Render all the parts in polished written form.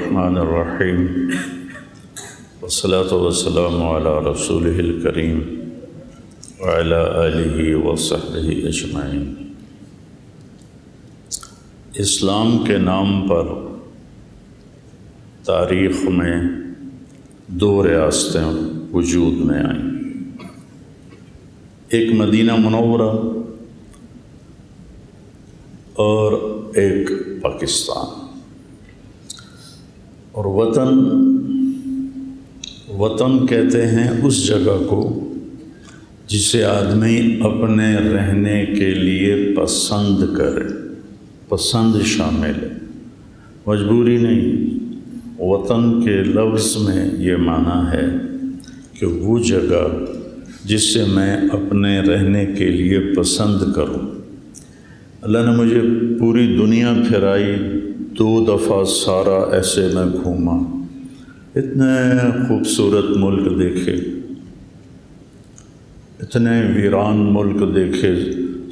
الرحمن الرحیم والصلاة والسلام علی رسولہ الکریم وعلی آلہ وصحبہ اجمعین۔ اسلام کے نام پر تاریخ میں دو ریاستیں وجود میں آئیں، ایک مدینہ منورہ اور ایک پاکستان۔ اور وطن کہتے ہیں اس جگہ کو جسے آدمی اپنے رہنے کے لیے پسند کرے، پسند شامل ہے، مجبوری نہیں۔ وطن کے لفظ میں یہ معنی ہے کہ وہ جگہ جس سے میں اپنے رہنے کے لیے پسند کروں۔ اللہ نے مجھے پوری دنیا پھرائی، 2 دفعہ سارا ایسے میں گھوما، اتنے خوبصورت ملک دیکھے، اتنے ویران ملک دیکھے،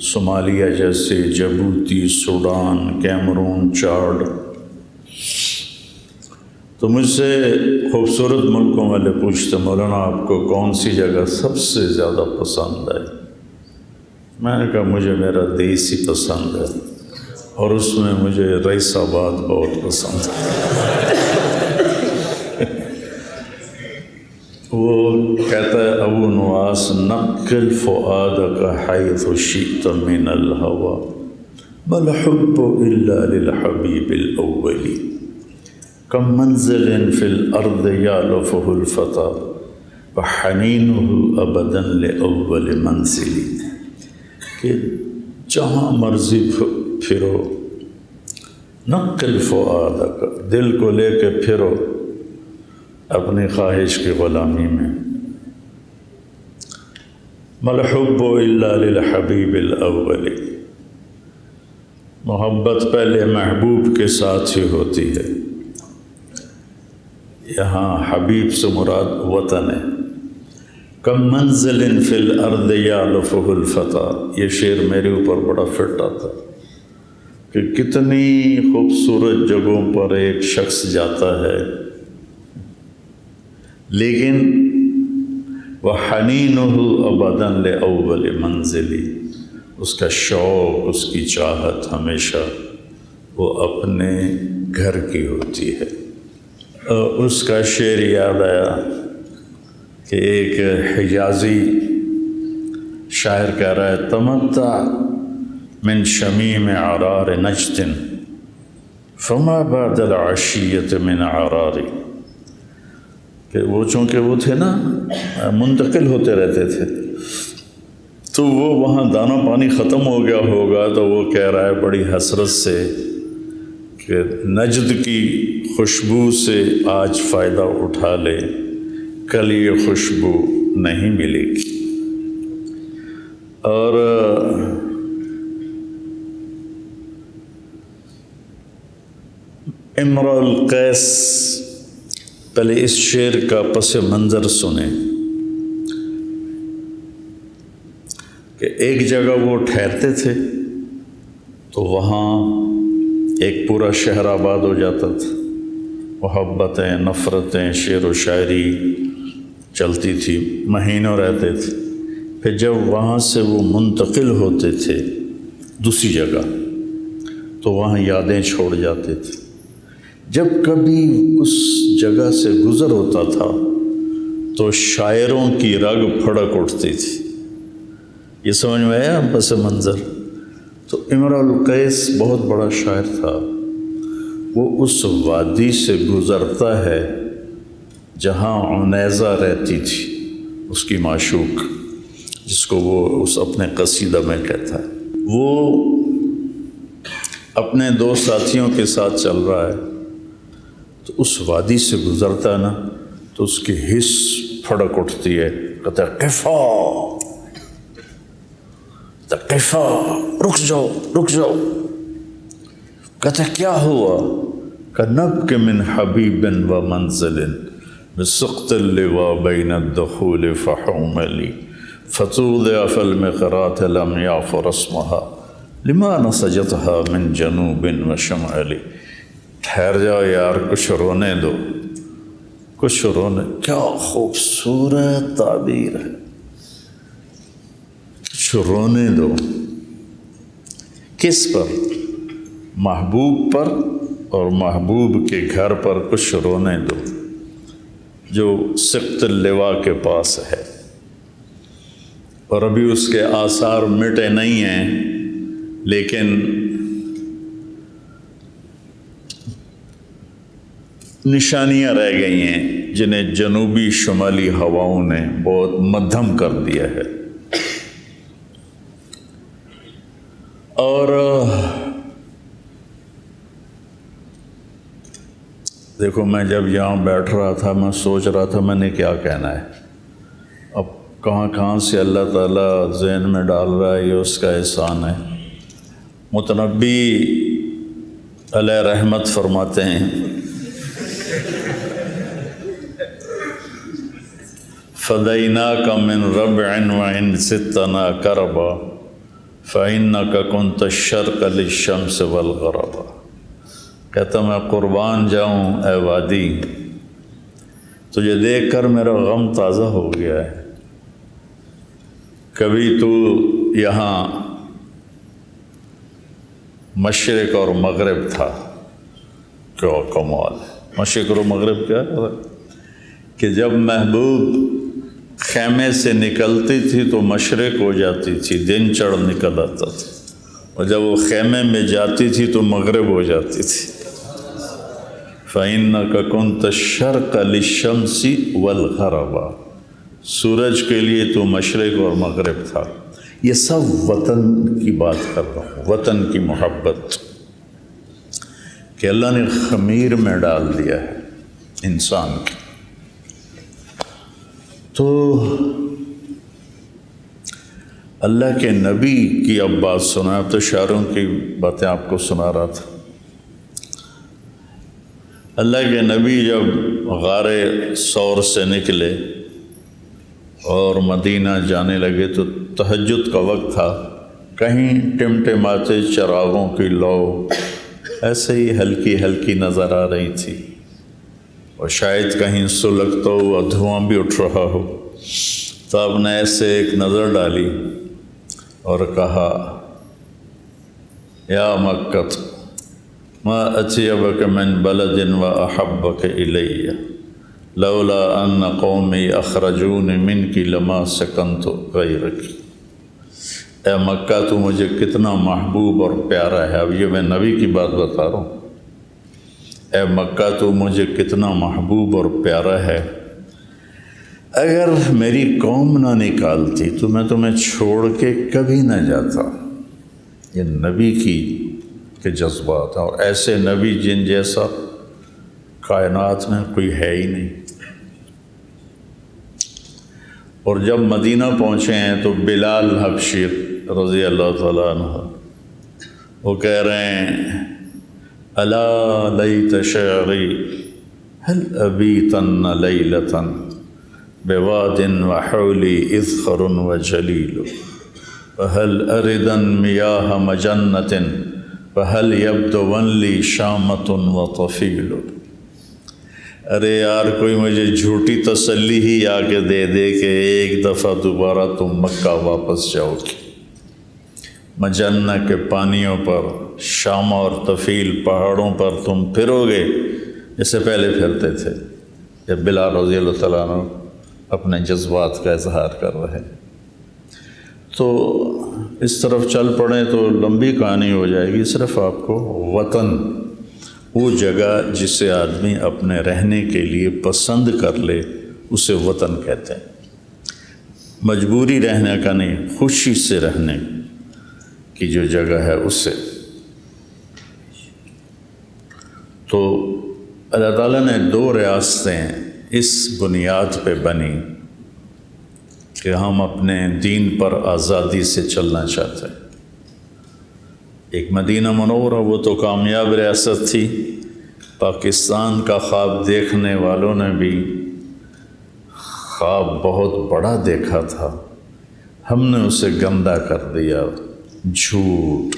صومالیہ جیسے، جبوتی، سوڈان، کیمرون، چاڈ۔ تو مجھ سے خوبصورت ملکوں والے پوچھتے مولانا آپ کو کون سی جگہ سب سے زیادہ پسند ہے؟ میں نے کہا مجھے میرا دیس ہی پسند ہے، اور اس میں مجھے رئیس آباد بہت پسند ہے۔ وہ کہتا ہے ابو نواس، نقل فؤادک حیث شئت من الہوى بل حب الا للحبیب الاول کم منزل فی الارض یالفہ الفتى وحنینہ ابدا لأول منزل، کہ جہاں مرضی پھرو، نقل فؤادک، دل کو لے کے پھرو اپنی خواہش کی غلامی میں۔ مل حب الا للحبیب الاول، محبت پہلے محبوب کے ساتھ ہی ہوتی ہے۔ یہاں حبیب سے مراد وطن ہے۔ کم منزل فی الارض یالفہ الفتى، یہ شعر میرے اوپر بڑا فٹ آتا کہ کتنی خوبصورت جگہوں پر ایک شخص جاتا ہے، لیکن وَحَنِينُهُ أَبَدًا لِأَوَّلِ مَنزِلِ، اس کا شوق، اس کی چاہت ہمیشہ وہ اپنے گھر کی ہوتی ہے۔ اس کا شعر یاد آیا کہ ایک حجازی شاعر کہہ رہا ہے تمتع من شمیم عرار نجد فما بعد العشیۃ من عراری، کہ وہ چونکہ وہ تھے نا منتقل ہوتے رہتے تھے، تو وہ وہاں دانہ پانی ختم ہو گیا ہوگا، تو وہ کہہ رہا ہے بڑی حسرت سے کہ نجد کی خوشبو سے آج فائدہ اٹھا لے، کل یہ خوشبو نہیں ملے گی۔ اور امرؤ القیس، پہلے اس شعر کا پس منظر سنیں کہ ایک جگہ وہ ٹھہرتے تھے تو وہاں ایک پورا شہر آباد ہو جاتا تھا، محبتیں، نفرتیں، شعر و شاعری چلتی تھی، مہینوں رہتے تھے۔ پھر جب وہاں سے وہ منتقل ہوتے تھے دوسری جگہ تو وہاں یادیں چھوڑ جاتے تھے۔ جب کبھی اس جگہ سے گزر ہوتا تھا تو شاعروں کی رگ پھڑک اٹھتی تھی۔ یہ سمجھ میں آیا پس منظر؟ تو امرؤ القیس بہت بڑا شاعر تھا، وہ اس وادی سے گزرتا ہے جہاں عنیزہ رہتی تھی، اس کی معشوق، جس کو وہ اس اپنے قصیدہ میں کہتا ہے۔ وہ اپنے 2 ساتھیوں کے ساتھ چل رہا ہے تو اس وادی سے گزرتا ہے نا، تو اس کی حس پھڑک اٹھتی ہے، کہتا ہے قفا قفا، رک جاؤ رک جاؤ۔ کہتا ہے کیا ہوا؟ کہ نبک من حبیب و منزل بسقط اللواء بین الدخول فحوملی فتوضع فی المقرات لم یعفر اسمها لما نسجتها من جنوب و شمال۔ ٹھہر جاؤ یار، کچھ رونے دو، کچھ رونے. کیا خوبصورت تعبیر ہے، کچھ رونے دو. کس پر؟ محبوب پر، اور محبوب کے گھر پر کچھ رونے دو جو سقط اللواء کے پاس ہے، اور ابھی اس کے آثار مٹے نہیں ہیں، لیکن نشانیاں رہ گئی ہیں جنہیں جنوبی شمالی ہواؤں نے بہت مدھم کر دیا ہے. اور دیکھو، میں جب یہاں بیٹھ رہا تھا میں سوچ رہا تھا میں نے کیا کہنا ہے. اب کہاں سے اللہ تعالیٰ ذہن میں ڈال رہا ہے، یہ اس کا احسان ہے. متنبی علیہ رحمت فرماتے ہیں، فَدَيْنَاكَ مِن رَبْعٍ وَإِن زِدْتَنَا كَرْبًا فَإِنَّكَ كُنْتَ الشَّرْقَ لِلشَّمْسِ وَالْغَرَبَ. کہتا میں قربان جاؤں اے وادی، تجھے دیکھ کر میرا غم تازہ ہو گیا ہے. کبھی تو یہاں مشرق اور مغرب تھا. کیا کمال ہے! مشرق اور مغرب کیا ہے کہ جب محبوب خیمے سے نکلتی تھی تو مشرق ہو جاتی تھی، دن چڑھ نکل آتا تھا، اور جب وہ خیمے میں جاتی تھی تو مغرب ہو جاتی تھی. فَإِنَّكَ كُنْتَ الشَّرْقَ لِلشَّمْسِ وَالْغَرَبَ. سورج کے لیے تو مشرق اور مغرب تھا. یہ سب وطن کی بات کر رہا ہوں، وطن کی محبت کہ اللہ نے خمیر میں ڈال دیا ہے انسان کی. تو اللہ کے نبی کی اب بات سنا. اب تو شاعروں کی باتیں آپ کو سنا رہا تھا. اللہ کے نبی جب غار ثور سے نکلے اور مدینہ جانے لگے تو تہجد کا وقت تھا. کہیں ٹمٹماتے چراغوں کی لو ایسے ہی ہلکی ہلکی نظر آ رہی تھی، اور شاید کہیں سلگتا ہوا دھواں بھی اٹھ رہا ہو. تو آپ نے ایسے ایک نظر ڈالی اور کہا، یا مکہ ما اطیبک من بلد و احبک الی لولا ان قومی اخرجون منک لما سکنت غیرک. اے مکہ تو مجھے کتنا محبوب اور پیارا ہے. اب یہ میں نبی کی بات بتا رہا ہوں. اے مکہ تو مجھے کتنا محبوب اور پیارا ہے، اگر میری قوم نہ نکالتی تو میں تمہیں چھوڑ کے کبھی نہ جاتا. یہ نبی کے جذبات ہیں، اور ایسے نبی جن جیسا کائنات میں کوئی ہے ہی نہیں. اور جب مدینہ پہنچے ہیں تو بلال حبشی رضی اللہ تعالیٰ عنہ وہ کہہ رہے ہیں، الا لیت شعری هل ابیتن لیلتا بواد وحولی اذخر وجلیل وهل اردن میاہ مجنت وهل یبدون لی شامت وطفیل. ارے یار کوئی مجھے جھوٹی تسلی ہی آ کے دے دے کہ ایک دفعہ دوبارہ تم مکہ واپس جاؤ گی. مجنہ کے پانیوں پر، شامہ اور طفیل پہاڑوں پر تم پھرو گے جیسے پہلے پھرتے تھے. یہ بلال رضی اللہ تعالیٰ عنہ اپنے جذبات کا اظہار کر رہے. تو اس طرف چل پڑیں تو لمبی کہانی ہو جائے گی. صرف آپ کو وطن، وہ جگہ جسے آدمی اپنے رہنے کے لیے پسند کر لے، اسے وطن کہتے ہیں. مجبوری رہنے کا نہیں، خوشی سے رہنے کی جو جگہ ہے اسے. تو اللہ تعالیٰ نے 2 ریاستیں اس بنیاد پہ بنی کہ ہم اپنے دین پر آزادی سے چلنا چاہتے ہیں. ایک مدینہ منورہ، وہ تو کامیاب ریاست تھی. پاکستان کا خواب دیکھنے والوں نے بھی خواب بہت بڑا دیکھا تھا، ہم نے اسے گندا کر دیا. جھوٹ،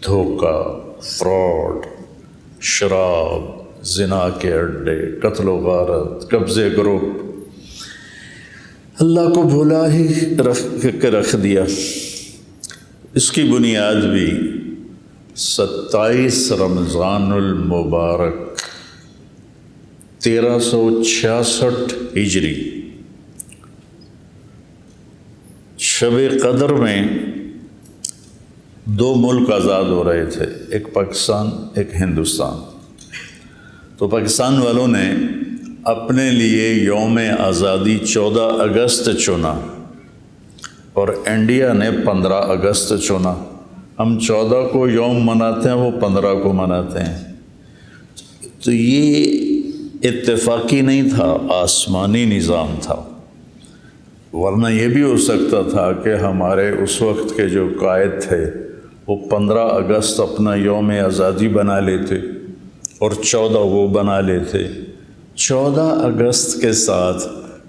دھوکہ، فراڈ، شراب، زنا کے اڈے، قتل و غارت، قبضے گروپ، اللہ کو بھولا ہی رکھ دیا۔ اس کی بنیاد بھی 27 رمضان المبارک 1366 ہجری شب قدر میں 2 ملک آزاد ہو رہے تھے، ایک پاکستان، ایک ہندوستان۔ تو پاکستان والوں نے اپنے لیے یوم آزادی 14 اگست چنا اور انڈیا نے 15 اگست چنا۔ ہم 14 کو یوم مناتے ہیں، وہ 15 کو مناتے ہیں۔ تو یہ اتفاقی نہیں تھا، آسمانی نظام تھا، ورنہ یہ بھی ہو سکتا تھا کہ ہمارے اس وقت کے جو قائد تھے وہ 15 اگست اپنا یوم آزادی بنا لیتے اور 14 وہ بنا لیتے۔ 14 اگست کے ساتھ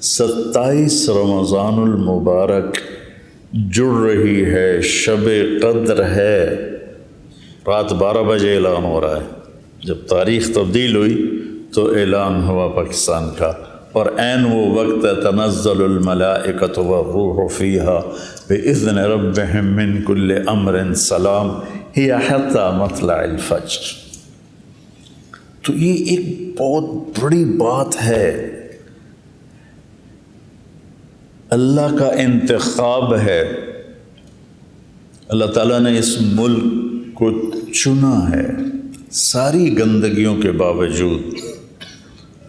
27 رمضان المبارک جڑ رہی ہے، شب قدر ہے۔ رات 12 بجے اعلان ہو رہا ہے۔ جب تاریخ تبدیل ہوئی تو اعلان ہوا پاکستان کا، اور عین وہ وقت تنزل الملائکۃ والروح فیہا بإذن ربہم من کل امر سلام ہی حتی مطلع الفجر۔ تو یہ ایک بہت بڑی بات ہے، اللہ کا انتخاب ہے۔ اللہ تعالیٰ نے اس ملک کو چنا ہے، ساری گندگیوں کے باوجود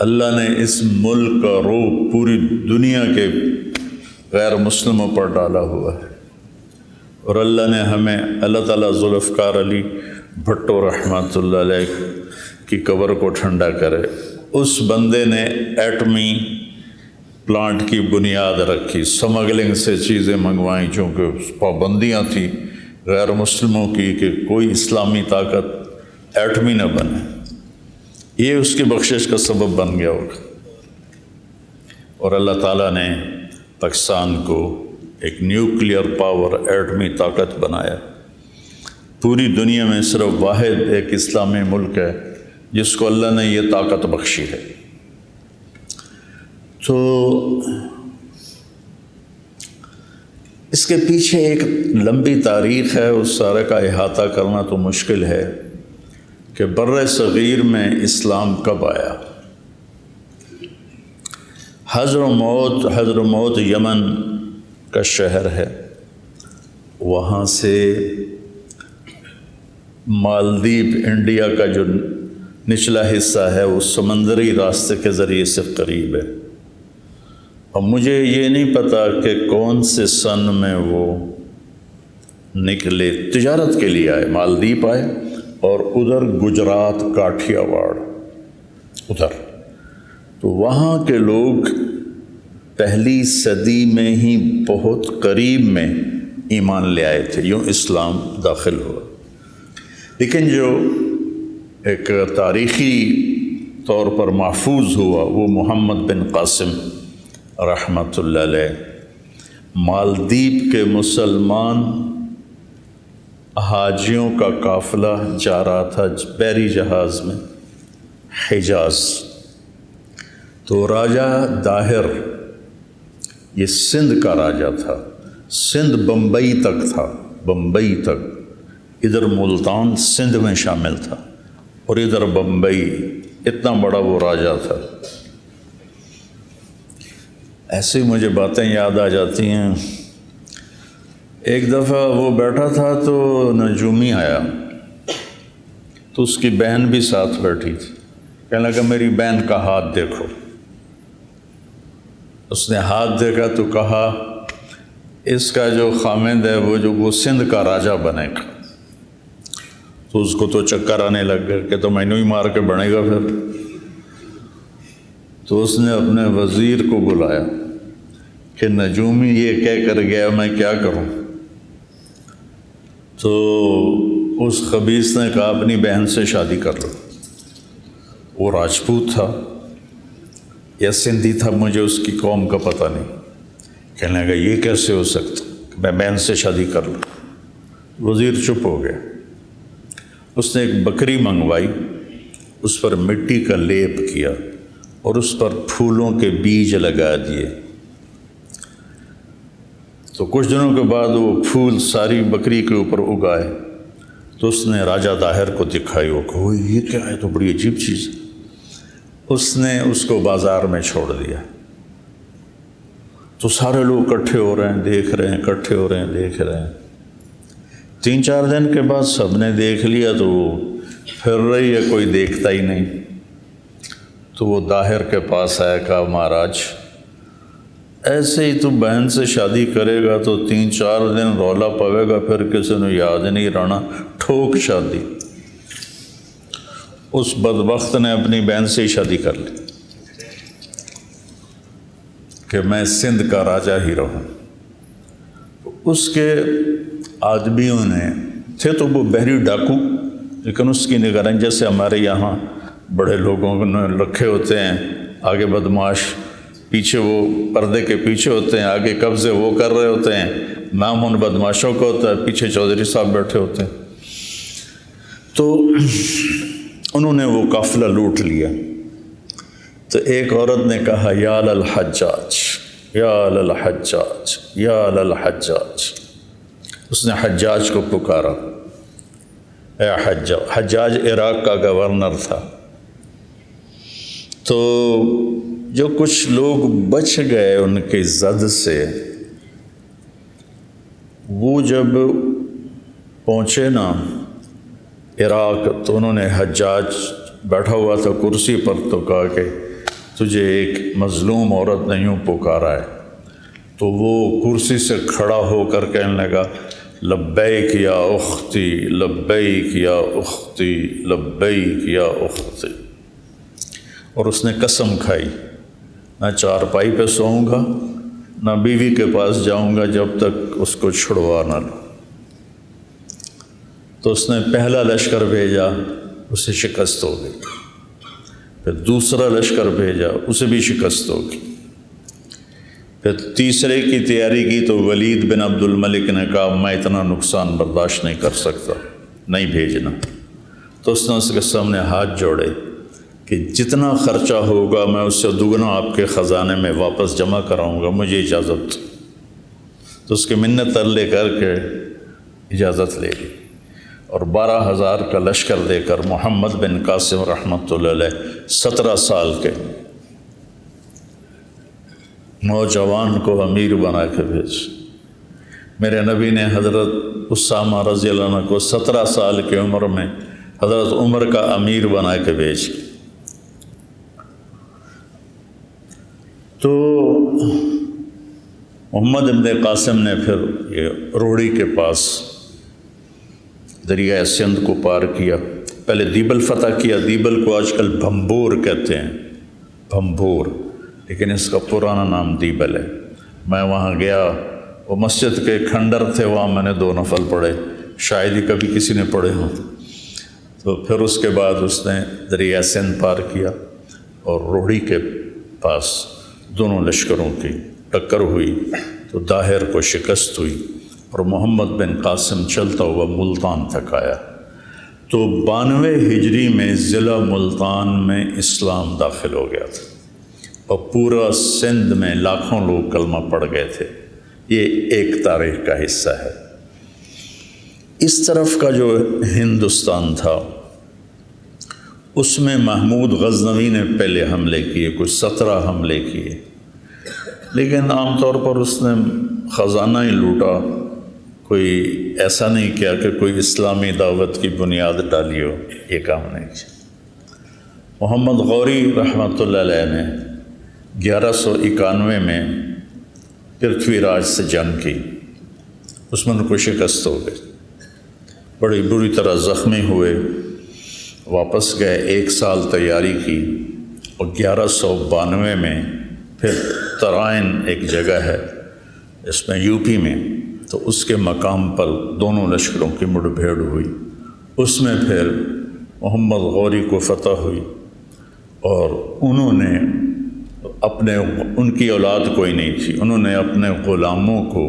اللہ نے اس ملک کا روح پوری دنیا کے غیر مسلموں پر ڈالا ہوا ہے، اور اللہ نے ہمیں، اللہ تعالیٰ ذوالفقار علی بھٹو رحمۃ اللہ علیہ کی قبر کو ٹھنڈا کرے، اس بندے نے ایٹمی پلانٹ کی بنیاد رکھی، سمگلنگ سے چیزیں منگوائیں، چونکہ پابندیاں تھیں غیر مسلموں کی کہ کوئی اسلامی طاقت ایٹمی نہ بنے۔ یہ اس کی بخشش کا سبب بن گیا ہوگا، اور اللہ تعالیٰ نے پاکستان کو ایک نیوکلیئر پاور، ایٹمی طاقت بنایا۔ پوری دنیا میں صرف واحد ایک اسلامی ملک ہے جس کو اللہ نے یہ طاقت بخشی ہے۔ تو اس کے پیچھے ایک لمبی تاریخ ہے، اس سارے کا احاطہ کرنا تو مشکل ہے کہ بر صغیر میں اسلام کب آیا۔ حضرموت یمن کا شہر ہے، وہاں سے مالدیپ انڈیا کا جو نچلا حصہ ہے وہ سمندری راستے کے ذریعے سے قریب ہے۔ اب مجھے یہ نہیں پتا کہ کون سے سن میں وہ نکلے، تجارت کے لیے آئے، مالدیپ آئے، اور ادھر گجرات، کاٹھیا واڑ ادھر۔ تو وہاں کے لوگ پہلی صدی میں ہی بہت قریب میں ایمان لے آئے تھے، یوں اسلام داخل ہوا۔ لیکن جو ایک تاریخی طور پر محفوظ ہوا وہ محمد بن قاسم رحمۃ اللہ علیہ، مالدیپ کے مسلمان حاجیوں کا قافلہ جا رہا تھا بحری جہاز میں حجاز۔ تو راجہ داہر، یہ سندھ کا راجہ تھا، سندھ بمبئی تک تھا، بمبئی تک، ادھر ملتان سندھ میں شامل تھا اور ادھر بمبئی، اتنا بڑا وہ راجہ تھا۔ ایسی مجھے باتیں یاد آ جاتی ہیں۔ ایک دفعہ وہ بیٹھا تھا تو نجومی آیا، تو اس کی بہن بھی ساتھ بیٹھی تھی، کہنے لگا میری بہن کا ہاتھ دیکھو۔ اس نے ہاتھ دیکھا تو کہا اس کا جو خامند ہے وہ سندھ کا راجہ بنے گا۔ تو اس کو تو چکر آنے لگ گیا کہ تو مینوں ہی مار کے بنے گا پھر۔ تو اس نے اپنے وزیر کو بلایا کہ نجومی یہ کہہ کر گیا، میں کیا کروں؟ تو اس خبیث نے کہا اپنی بہن سے شادی کر لو۔ وہ راجپوت تھا یا سندھی تھا، مجھے اس کی قوم کا پتہ نہیں۔ کہنے لگا یہ کیسے ہو سکتا کہ میں بہن سے شادی کر لوں؟ وزیر چپ ہو گیا۔ اس نے ایک بکری منگوائی اس پر مٹی کا لیپ کیا اور اس پر پھولوں کے بیج لگا دیے۔ تو کچھ دنوں کے بعد وہ پھول ساری بکری کے اوپر اگائے، تو اس نے راجہ داہر کو دکھائی، وہ کہو یہ کیا ہے، تو بڑی عجیب چیز ہے۔ اس نے اس کو بازار میں چھوڑ دیا، تو سارے لوگ اکٹھے ہو رہے ہیں، دیکھ رہے ہیں، اکٹھے ہو رہے ہیں، دیکھ رہے ہیں۔ 3-4 دن کے بعد سب نے دیکھ لیا تو وہ پھر رہی ہے، کوئی دیکھتا ہی نہیں۔ تو وہ داہر کے پاس آیا، کہا مہاراج ایسے ہی تو بہن سے شادی کرے گا تو 3-4 دن رولا پوے گا، پھر کسی نے یاد نہیں رہنا، ٹھوک شادی۔ اس بدبخت نے اپنی بہن سے ہی شادی کر لی کہ میں سندھ کا راجہ ہی رہوں۔ اس کے آدمیوں نے تھے تو وہ بحری ڈاکو، لیکن اس کی نگرانی جیسے ہمارے یہاں بڑے لوگوں نے رکھے ہوتے ہیں، آگے بدماش، پیچھے وہ پردے کے پیچھے ہوتے ہیں، آگے قبضے وہ کر رہے ہوتے ہیں، نام ان بدماشوں کا ہوتا ہے، پیچھے چودھری صاحب بیٹھے ہوتے ہیں۔ تو انہوں نے وہ قافلہ لوٹ لیا۔ تو ایک عورت نے کہا یا للحجاج یا للحجاج یا للحجاج۔ اس نے حجاج کو پکارا، اے حجاج۔ حجاج عراق کا گورنر تھا۔ تو جو کچھ لوگ بچ گئے ان کے زد سے، وہ جب پہنچے نا عراق تو انہوں نے، حجاج بیٹھا ہوا تھا کرسی پر، تو کہا کہ تجھے ایک مظلوم عورت نے یوں پکارا ہے۔ تو وہ کرسی سے کھڑا ہو کر کہنے لگا لبیک یا اختی لبیک یا اختی لبیک یا اختی۔ اور اس نے قسم کھائی، نہ چارپائی پہ سوؤں گا، نہ بیوی کے پاس جاؤں گا جب تک اس کو چھڑوا نہ لوں۔ تو اس نے پہلا لشکر بھیجا، اسے شکست ہو گئی۔ پھر دوسرا لشکر بھیجا، اسے بھی شکست ہو گئی۔ پھر تیسرے کی تیاری کی تو ولید بن عبد الملک نے کہا میں اتنا نقصان برداشت نہیں کر سکتا، نہیں بھیجنا۔ تو اس نے اس کے سامنے ہاتھ جوڑے کہ جتنا خرچہ ہوگا میں اس سے دگنا آپ کے خزانے میں واپس جمع کراؤں گا، مجھے اجازت۔ تو اس کے منت ترلے کر کے اجازت لے لی، اور 12,000 کا لشکر دے کر محمد بن قاسم رحمۃ اللہ علیہ 17 سال کے نوجوان کو امیر بنا کے بھیج۔ میرے نبی نے حضرت اسامہ رضی اللہ عنہ کو 17 سال کی عمر میں حضرت عمر کا امیر بنا کے بھیج۔ تو محمد بن قاسم نے پھر یہ روڑی کے پاس دریائے سندھ کو پار کیا، پہلے دیبل فتح کیا۔ دیبل کو آج کل بھمبور کہتے ہیں، بھمبور، لیکن اس کا پرانا نام دیبل ہے۔ میں وہاں گیا، وہ مسجد کے کھنڈر تھے، وہاں میں نے 2 نفل پڑھے، شاید ہی کبھی کسی نے پڑھے ہوں۔ تو پھر اس کے بعد اس نے دریائے سندھ پار کیا، اور روڑی کے پاس دونوں لشکروں کی ٹکر ہوئی تو داہر کو شکست ہوئی، اور محمد بن قاسم چلتا ہوا ملتان تک آیا۔ تو 92 ہجری میں ضلع ملتان میں اسلام داخل ہو گیا تھا، اور پورا سندھ میں لاکھوں لوگ کلمہ پڑھ گئے تھے۔ یہ ایک تاریخ کا حصہ ہے۔ اس طرف کا جو ہندوستان تھا، اس میں محمود غزنوی نے پہلے حملے کیے، کچھ 17 حملے کیے، لیکن عام طور پر اس نے خزانہ ہی لوٹا، کوئی ایسا نہیں کیا کہ کوئی اسلامی دعوت کی بنیاد ڈالی ہو، یہ کام نہیں کیا۔ محمد غوری رحمۃ اللہ علیہ نے 1191 میں پرتھوی راج سے جنگ کی، اس میں ان کو شکست ہو گئی، بڑی بری طرح زخمی ہوئے، واپس گئے، 1 سال تیاری کی، اور 1192 میں پھر ترائن ایک جگہ ہے اس میں یو پی میں، تو اس کے مقام پر دونوں لشکروں کی مڑ بھیڑ ہوئی۔ اس میں پھر محمد غوری کو فتح ہوئی، اور انہوں نے ان کی اولاد کوئی نہیں تھی، انہوں نے اپنے غلاموں کو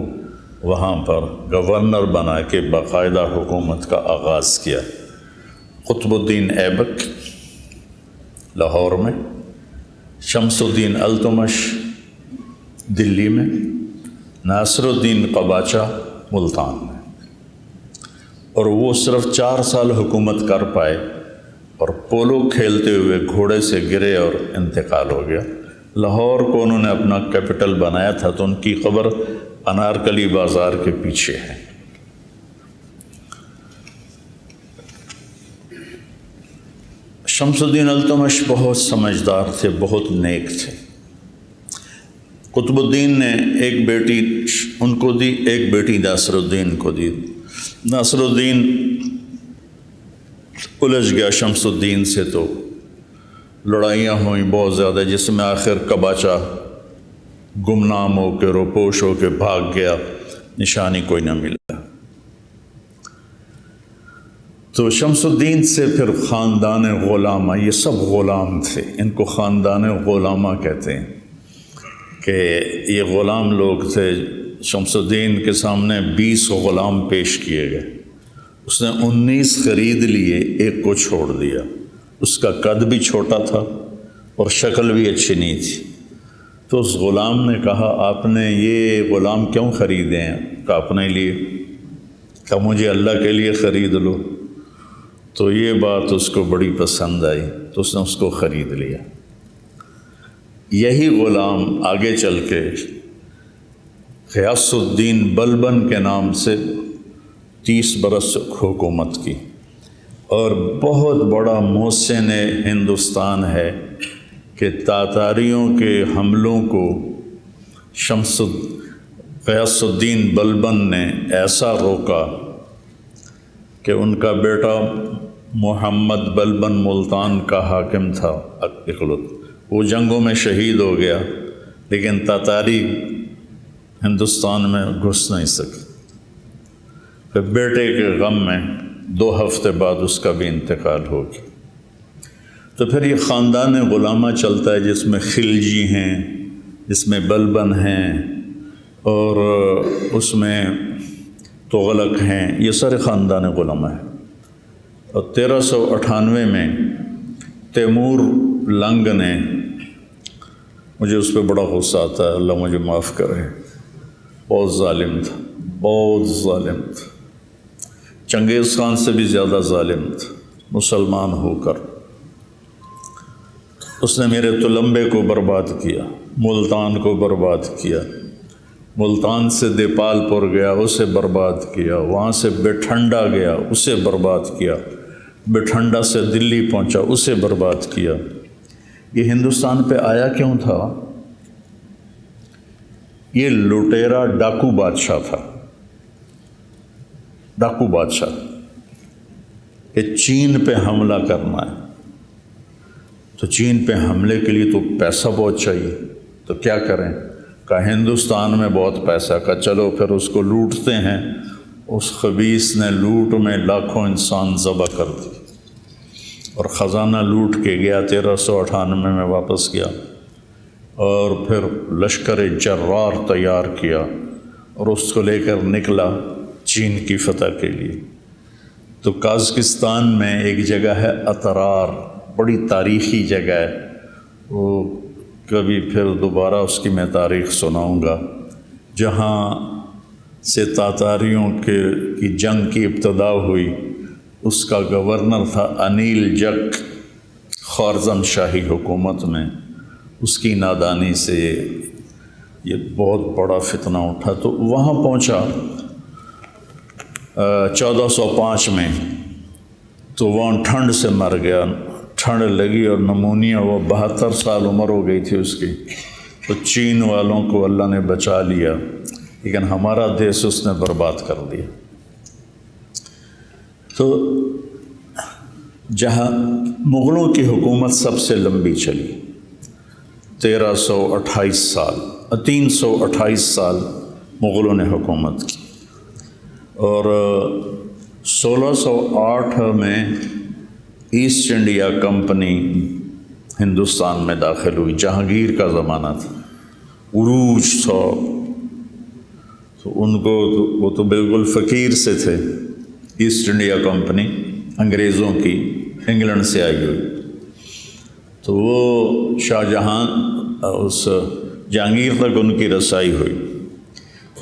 وہاں پر گورنر بنا کے باقاعدہ حکومت کا آغاز کیا۔ قطب الدین ایبک لاہور میں، شمس الدین التمش دلی میں، ناصر الدین قباچہ ملتان میں، اور وہ صرف 4 سال حکومت کر پائے اور پولو کھیلتے ہوئے گھوڑے سے گرے اور انتقال ہو گیا۔ لاہور کو انہوں نے اپنا کیپٹل بنایا تھا، تو ان کی قبر انارکلی بازار کے پیچھے ہے۔ شمس الدین التمش بہت سمجھدار تھے، بہت نیک تھے۔ قطب الدین نے ایک بیٹی ان کو دی، ایک بیٹی ناصر الدین کو دی۔ ناصر الدین الجھ گیا شمس الدین سے، تو لڑائیاں ہوئیں بہت زیادہ، جس میں آخر قباچہ گمنام ہو کے روپوش ہو کے بھاگ گیا، نشانی کوئی نہ ملا۔ تو شمس الدین سے پھر خاندان غلامہ، یہ سب غلام تھے، ان کو خاندان غلامہ کہتے ہیں کہ یہ غلام لوگ تھے۔ شمس الدین کے سامنے 20 غلام پیش کیے گئے، اس نے 19 خرید لیے، ایک کو چھوڑ دیا۔ اس کا قد بھی چھوٹا تھا اور شکل بھی اچھی نہیں تھی۔ تو اس غلام نے کہا، آپ نے یہ غلام کیوں خریدے ہیں؟ کہا اپنے لیے۔ کہا مجھے اللہ کے لیے خرید لو۔ تو یہ بات اس کو بڑی پسند آئی، تو اس نے اس کو خرید لیا۔ یہی غلام آگے چل کے غیاث الدین بلبن کے نام سے 30 برس حکومت کی، اور بہت بڑا محسن ہندوستان ہے کہ تاتاریوں کے حملوں کو غیاث الدین بلبن نے ایسا روکا کہ ان کا بیٹا محمد بلبن ملتان کا حاکم تھا اقلت، وہ جنگوں میں شہید ہو گیا، لیکن تاتاری ہندوستان میں گھس نہیں سکے۔ پھر بیٹے کے غم میں 2 ہفتے بعد اس کا بھی انتقال ہو گیا۔ تو پھر یہ خاندان غلامہ چلتا ہے، جس میں خلجی ہیں، جس میں بلبن ہیں، اور اس میں تغلق ہیں، یہ سارے خاندان غلامہ ہیں۔ اور 1398 میں تیمور لنگ نے، مجھے اس پہ بڑا غصہ آتا ہے، اللہ مجھے معاف کرے، بہت ظالم تھا، بہت ظالم تھا، چنگیز خان سے بھی زیادہ ظالم تھا۔ مسلمان ہو کر اس نے میرے تلمبے کو برباد کیا، ملتان کو برباد کیا، ملتان سے دیپال پور گیا، اسے برباد کیا، وہاں سے بٹھنڈا گیا، اسے برباد کیا، بٹھنڈا سے دلی پہنچا، اسے برباد کیا۔ یہ ہندوستان پہ آیا کیوں تھا؟ یہ لٹیرا ڈاکو بادشاہ تھا، ڈاکو بادشاہ، کہ چین پہ حملہ کرنا ہے، تو چین پہ حملے کے لیے تو پیسہ بہت چاہیے، تو کیا کریں؟ کہا ہندوستان میں بہت پیسہ، کا چلو پھر اس کو لوٹتے ہیں۔ اس خبیث نے لوٹ میں لاکھوں انسان ذبح کر دی اور خزانہ لوٹ کے گیا، 1398 میں واپس گیا، اور پھر لشکر جرار تیار کیا اور اس کو لے کر نکلا چین کی فتح کے لیے۔ تو قازقستان میں ایک جگہ ہے اترار، بڑی تاریخی جگہ ہے، وہ کبھی پھر دوبارہ اس کی میں تاریخ سناؤں گا، جہاں سے تاتاریوں کی جنگ کی ابتدا ہوئی۔ اس کا گورنر تھا انیل جک، خوارزم شاہی حکومت میں، اس کی نادانی سے یہ بہت بڑا فتنہ اٹھا۔ تو وہاں پہنچا 1405 میں، تو وہاں ٹھنڈ سے مر گیا، ٹھنڈ لگی اور نمونیا، وہ 72 سال عمر ہو گئی تھی اس کی۔ تو چین والوں کو اللہ نے بچا لیا، لیکن ہمارا دیش اس نے برباد کر دیا۔ تو جہاں مغلوں کی حکومت سب سے لمبی چلی، 328 سال مغلوں نے حکومت کی، اور 1608 میں ایسٹ انڈیا کمپنی ہندوستان میں داخل ہوئی، جہانگیر کا زمانہ تھا، عروج تھا، تو ان کو وہ تو بالکل فقیر سے تھے۔ ایسٹ انڈیا کمپنی انگریزوں کی، انگلینڈ سے آئی ہوئی، تو وہ شاہ جہاں اس جہانگیر تک ان کی رسائی ہوئی۔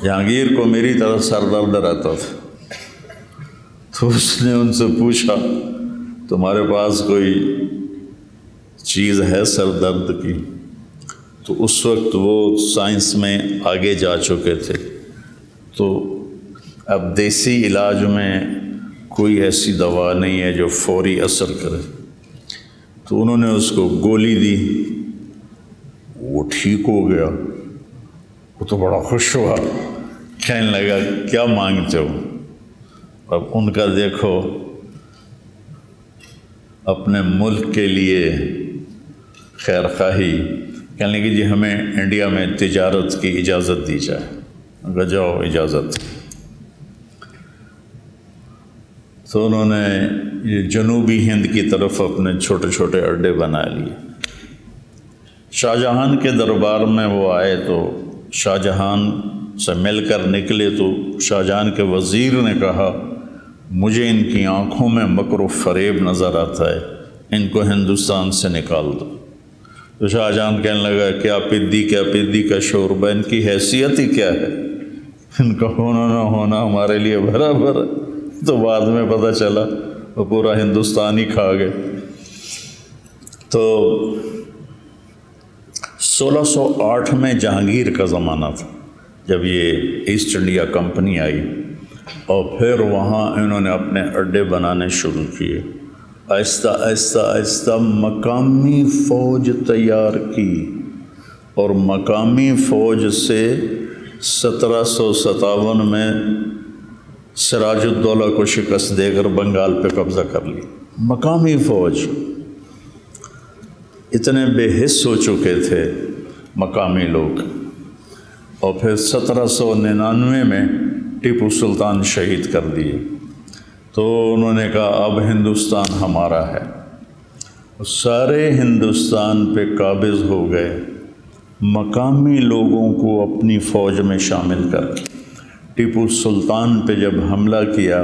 جہانگیر کو میری طرف سر درد رہتا تھا، تو اس نے ان سے پوچھا تمہارے پاس کوئی چیز ہے سر درد کی؟ تو اس وقت وہ سائنس میں آگے جا چکے تھے، تو اب دیسی علاج میں کوئی ایسی دوا نہیں ہے جو فوری اثر کرے، تو انہوں نے اس کو گولی دی، وہ ٹھیک ہو گیا۔ وہ تو بڑا خوش ہوا، کہنے لگا کیا مانگتے ہو؟ اب ان کا دیکھو اپنے ملک کے لیے خیر خواہی، کہنے لگے جی ہمیں انڈیا میں تجارت کی اجازت دی جائے۔ اگر جاؤ اجازت، تو انہوں نے یہ جنوبی ہند کی طرف اپنے چھوٹے چھوٹے اڈے بنا لیے۔ شاہ جہان کے دربار میں وہ آئے تو شاہ جہان سے مل کر نکلے تو شاہ جہان کے وزیر نے کہا مجھے ان کی آنکھوں میں مکر و فریب نظر آتا ہے، ان کو ہندوستان سے نکال دو۔ تو شاہ جہان کہنے لگا کیا پدی کا شوربہ، ان کی حیثیت ہی کیا ہے، ان کا ہونا نہ ہونا ہمارے لیے برابر ہے۔ تو بعد میں پتہ چلا وہ پورا ہندوستان ہی کھا گئے۔ تو 1608 میں جہانگیر کا زمانہ تھا جب یہ ایسٹ انڈیا کمپنی آئی، اور پھر وہاں انہوں نے اپنے اڈے بنانے شروع کیے۔ آہستہ آہستہ آہستہ مقامی فوج تیار کی، اور مقامی فوج سے 1757 میں سراج الدولہ کو شکست دے کر بنگال پہ قبضہ کر لی۔ مقامی فوج اتنے بے حس ہو چکے تھے مقامی لوگ، اور پھر 1799 میں ٹیپو سلطان شہید کر دیے، تو انہوں نے کہا اب ہندوستان ہمارا ہے۔ سارے ہندوستان پہ قابض ہو گئے، مقامی لوگوں کو اپنی فوج میں شامل کر کے۔ ٹیپو سلطان پہ جب حملہ کیا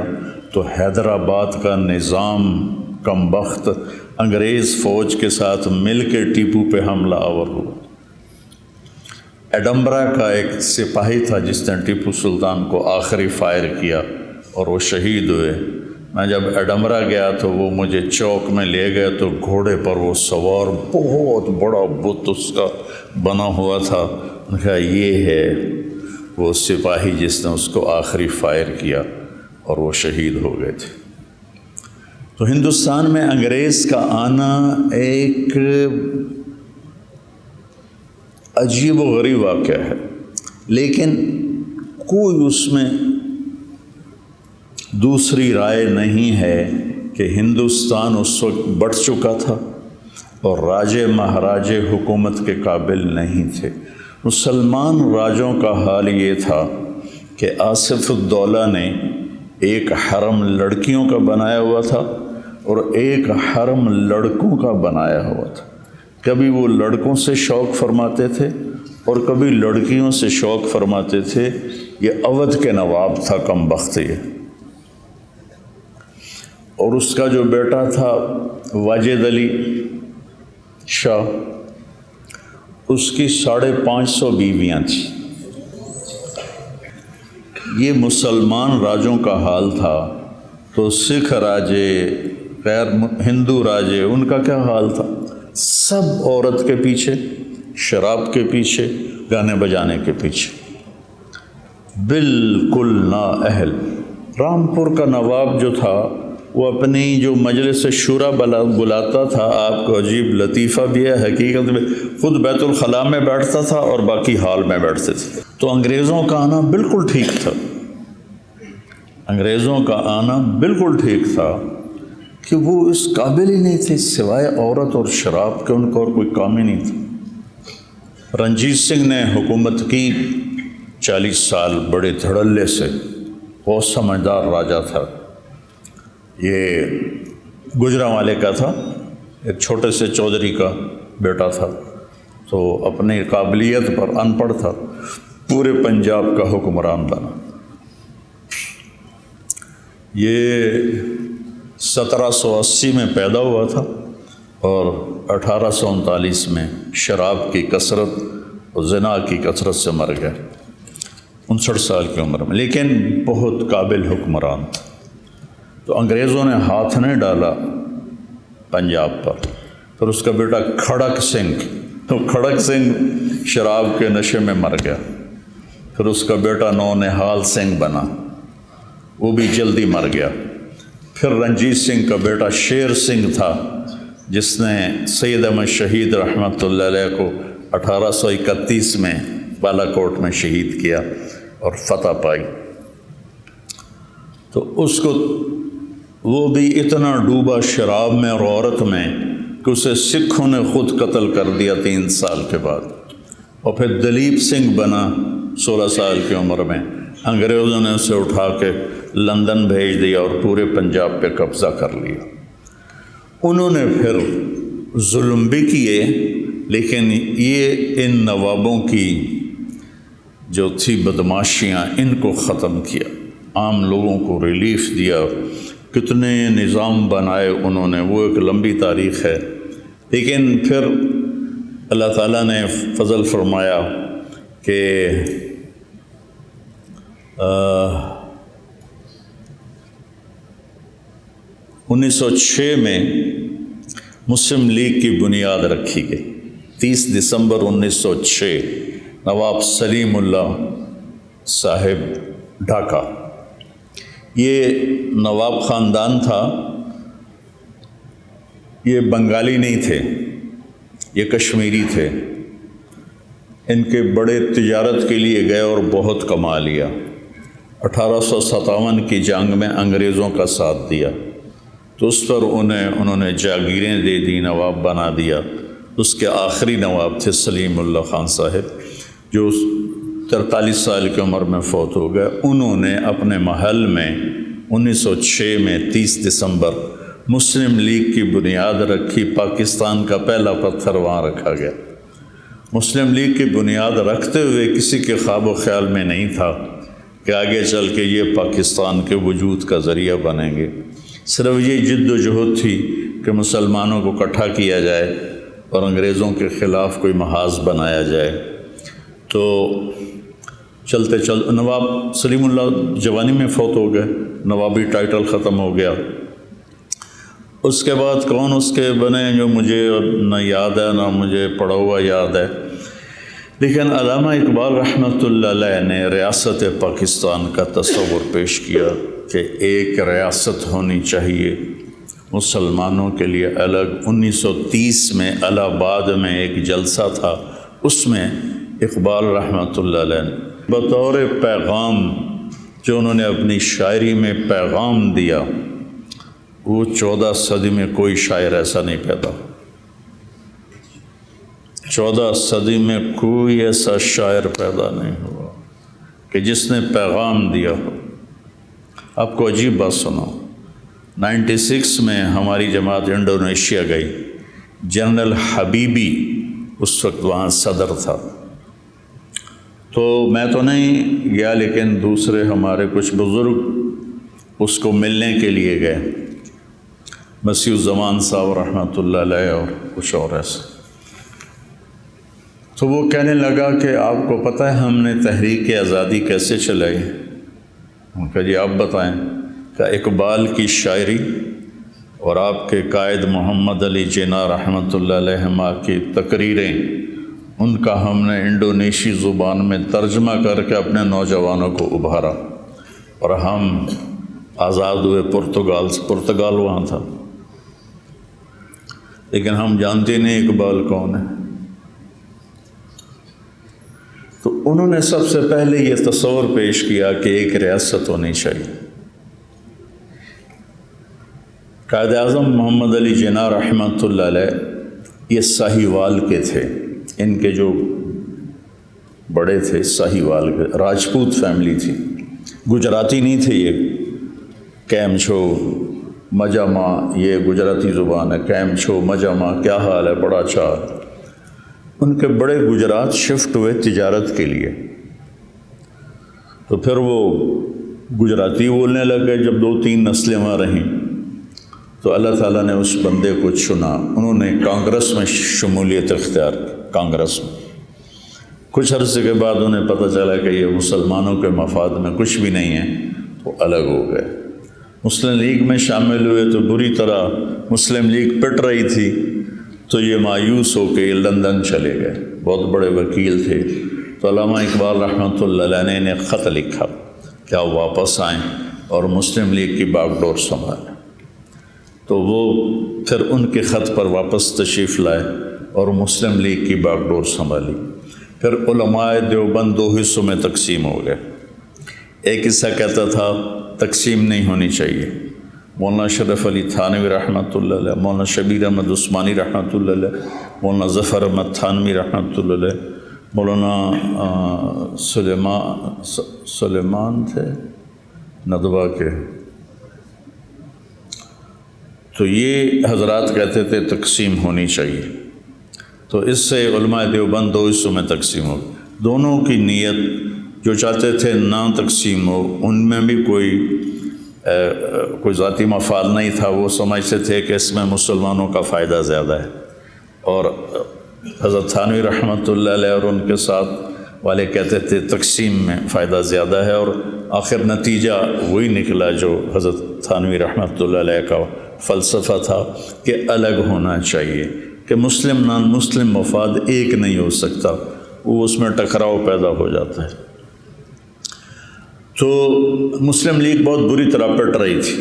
تو حیدرآباد کا نظام کم بخت انگریز فوج کے ساتھ مل کے ٹیپو پہ حملہ آور ہوا۔ ایڈمبرا کا ایک سپاہی تھا جس نے ٹیپو سلطان کو آخری فائر کیا اور وہ شہید ہوئے۔ میں جب ایڈمبرا گیا تو وہ مجھے چوک میں لے گئے تو گھوڑے پر وہ سوار بہت بڑا بت اس کا بنا ہوا تھا۔ انہوں نے کہا یہ ہے وہ سپاہی جس نے اس کو آخری فائر کیا، اور وہ شہید ہو گئے تھے۔ تو ہندوستان میں انگریز کا آنا ایک عجیب و غریب واقعہ ہے، لیکن کوئی اس میں دوسری رائے نہیں ہے کہ ہندوستان اس وقت بڑھ چکا تھا اور راجے مہاراجے حکومت کے قابل نہیں تھے۔ مسلمان راجوں کا حال یہ تھا کہ آصف الدولہ نے ایک حرم لڑکیوں کا بنایا ہوا تھا اور ایک حرم لڑکوں کا بنایا ہوا تھا۔ کبھی وہ لڑکوں سے شوق فرماتے تھے اور کبھی لڑکیوں سے شوق فرماتے تھے۔ یہ اودھ کے نواب تھا کم بخت یہ، اور اس کا جو بیٹا تھا واجد علی شاہ، اس کی 550 بیویاں تھیں۔ یہ مسلمان راجوں کا حال تھا، تو سکھ راجے، غیر ہندو راجے، ان کا کیا حال تھا؟ سب عورت کے پیچھے، شراب کے پیچھے، گانے بجانے کے پیچھے، بالکل نااہل۔ رامپور کا نواب جو تھا وہ اپنی جو مجلس شورا بلاتا تھا، آپ کو عجیب لطیفہ بھی ہے، حقیقت میں خود بیت الخلاء میں بیٹھتا تھا اور باقی ہال میں بیٹھتے تھے۔ تو انگریزوں کا آنا بالکل ٹھیک تھا، انگریزوں کا آنا بالکل ٹھیک تھا کہ وہ اس قابل ہی نہیں تھے، سوائے عورت اور شراب کے ان کو اور کوئی کام ہی نہیں تھا۔ رنجیت سنگھ نے حکومت کی 40 سال بڑے دھڑلے سے، بہت سمجھدار راجا تھا۔ یہ گجرانوالے کا تھا، ایک چھوٹے سے چودھری کا بیٹا تھا، تو اپنی قابلیت پر ان پڑھ تھا، پورے پنجاب کا حکمران بنا۔ یہ 1780 میں پیدا ہوا تھا اور 1839 میں شراب کی کثرت اور زنا کی کثرت سے مر گئے 59 سال کی عمر میں، لیکن بہت قابل حکمران تھا۔ تو انگریزوں نے ہاتھ نہیں ڈالا پنجاب پر۔ پھر اس کا بیٹا کھڑک سنگھ، تو کھڑک سنگھ شراب کے نشے میں مر گیا۔ پھر اس کا بیٹا نونہال سنگھ بنا، وہ بھی جلدی مر گیا۔ پھر رنجیت سنگھ کا بیٹا شیر سنگھ تھا، جس نے سید احمد شہید رحمۃ اللہ علیہ کو 1831 میں بالا کوٹ میں شہید کیا اور فتح پائی۔ تو اس کو وہ بھی اتنا ڈوبا شراب میں اور عورت میں کہ اسے سکھوں نے خود قتل کر دیا 3 سال کے بعد۔ اور پھر دلیپ سنگھ بنا 16 سال کی عمر میں، انگریزوں نے اسے اٹھا کے لندن بھیج دیا اور پورے پنجاب پہ قبضہ کر لیا۔ انہوں نے پھر ظلم بھی کیے، لیکن یہ ان نوابوں کی جو تھی بدماشیاں، ان کو ختم کیا، عام لوگوں کو ریلیف دیا، کتنے نظام بنائے انہوں نے، وہ ایک لمبی تاریخ ہے۔ لیکن پھر اللہ تعالیٰ نے فضل فرمایا کہ 1906 میں مسلم لیگ کی بنیاد رکھی گئی۔ 30 دسمبر 1906 نواب سلیم اللہ صاحب ڈھاکہ، یہ نواب خاندان تھا، یہ بنگالی نہیں تھے، یہ کشمیری تھے۔ ان کے بڑے تجارت کے لیے گئے اور بہت کما لیا۔ 1857 کی جنگ میں انگریزوں کا ساتھ دیا تو اس پر انہوں نے جاگیریں دے دی، نواب بنا دیا۔ اس کے آخری نواب تھے سلیم اللہ خان صاحب، جو 43 سال کی عمر میں فوت ہو گئے۔ انہوں نے اپنے محل میں 1906 میں 30 دسمبر مسلم لیگ کی بنیاد رکھی۔ پاکستان کا پہلا پتھر وہاں رکھا گیا۔ مسلم لیگ کی بنیاد رکھتے ہوئے کسی کے خواب و خیال میں نہیں تھا کہ آگے چل کے یہ پاکستان کے وجود کا ذریعہ بنیں گے۔ صرف یہ جد و جہد تھی کہ مسلمانوں کو اکٹھا کیا جائے اور انگریزوں کے خلاف کوئی محاذ بنایا جائے۔ تو چلتے نواب سلیم اللہ جوانی میں فوت ہو گئے، نوابی ٹائٹل ختم ہو گیا۔ اس کے بعد کون اس کے بنے جو مجھے نہ یاد ہے، نہ مجھے پڑھا ہوا یاد ہے، لیکن علامہ اقبال رحمۃ اللہ علیہ نے ریاست پاکستان کا تصور پیش کیا کہ ایک ریاست ہونی چاہیے مسلمانوں کے لیے الگ۔ 1930 میں الہ آباد میں ایک جلسہ تھا، اس میں اقبال رحمۃ اللہ علیہ نے بطور پیغام جو انہوں نے اپنی شاعری میں پیغام دیا، وہ 14 صدی میں کوئی شاعر ایسا نہیں پیدا، 14 صدی میں کوئی ایسا شاعر پیدا نہیں ہوا کہ جس نے پیغام دیا ہو۔ آپ کو عجیب بات سناؤ، 96 میں ہماری جماعت انڈونیشیا گئی، جنرل حبیبی اس وقت وہاں صدر تھا، تو میں تو نہیں گیا لیکن دوسرے ہمارے کچھ بزرگ اس کو ملنے کے لیے گئے، مسیح الزمان صاحب رحمۃ اللہ علیہ اور کچھ اور ایسے۔ تو وہ کہنے لگا کہ آپ کو پتہ ہے ہم نے تحریک آزادی کیسے چلائی؟ ان کا جی آپ بتائیں۔ کہ اقبال کی شاعری اور آپ کے قائد محمد علی جناح رحمۃ اللہ علیہ کی تقریریں، ان کا ہم نے انڈونیشی زبان میں ترجمہ کر کے اپنے نوجوانوں کو ابھارا، اور ہم آزاد ہوئے پرتگال وہاں تھا، لیکن ہم جانتے نہیں اقبال کون ہے۔ تو انہوں نے سب سے پہلے یہ تصور پیش کیا کہ ایک ریاست ہونی چاہیے۔ قائد اعظم محمد علی جناح رحمۃ اللہ علیہ یہ ساہیوال کے تھے، ان کے جو بڑے تھے ساہیوال کے، راجپوت فیملی تھی، گجراتی نہیں تھے یہ۔ کیم چھو مجامہ، یہ گجراتی زبان ہے، کیم چھو مجامہ، کیا حال ہے، بڑا اچھا حال۔ ان کے بڑے گجرات شفٹ ہوئے تجارت کے لیے، تو پھر وہ گجراتی بولنے لگے۔ جب 2-3 نسلیں وہاں رہیں تو اللہ تعالیٰ نے اس بندے کو چنا، انہوں نے کانگریس میں شمولیت اختیار کی۔ کانگریس میں کچھ عرصے کے بعد انہیں پتہ چلا کہ یہ مسلمانوں کے مفاد میں کچھ بھی نہیں ہے، تو الگ ہو گئے۔ مسلم لیگ میں شامل ہوئے تو بری طرح مسلم لیگ پٹ رہی تھی، تو یہ مایوس ہو کے لندن چلے گئے، بہت بڑے وکیل تھے۔ تو علامہ اقبال رحمۃ اللہ علیہ نے خط لکھا کہ آپ واپس آئیں اور مسلم لیگ کی باغ ڈور سنبھالیں۔ تو وہ پھر ان کے خط پر واپس تشریف لائے اور مسلم لیگ کی باغ ڈور سنبھالی۔ پھر علماء دیوبند دو حصوں میں تقسیم ہو گئے۔ ایک حصہ کہتا تھا تقسیم نہیں ہونی چاہیے، مولانا شرف علی تھانوی رحمۃ اللہ علیہ، مولانا شبیر احمد عثمانی رحمۃ اللہ علیہ، مولانا ظفر احمد تھانوی رحمۃ اللہ علیہ، مولانا سلیمان تھے ندوہ کے، تو یہ حضرات کہتے تھے تقسیم ہونی چاہیے۔ تو اس سے علماء دیوبند دو حصوں میں تقسیم ہو گئے۔ دونوں کی نیت، جو چاہتے تھے نہ تقسیم ہو، ان میں بھی کوئی ذاتی مفاد نہیں تھا، وہ سمجھتے تھے کہ اس میں مسلمانوں کا فائدہ زیادہ ہے، اور حضرت تھانوی رحمۃ اللہ علیہ اور ان کے ساتھ والے کہتے تھے تقسیم میں فائدہ زیادہ ہے، اور آخر نتیجہ وہی نکلا جو حضرت تھانوی رحمۃ اللہ علیہ کا فلسفہ تھا کہ الگ ہونا چاہیے، کہ مسلم نان مسلم مفاد ایک نہیں ہو سکتا، وہ اس میں ٹکراؤ پیدا ہو جاتا ہے۔ تو مسلم لیگ بہت بری طرح پٹ رہی تھی،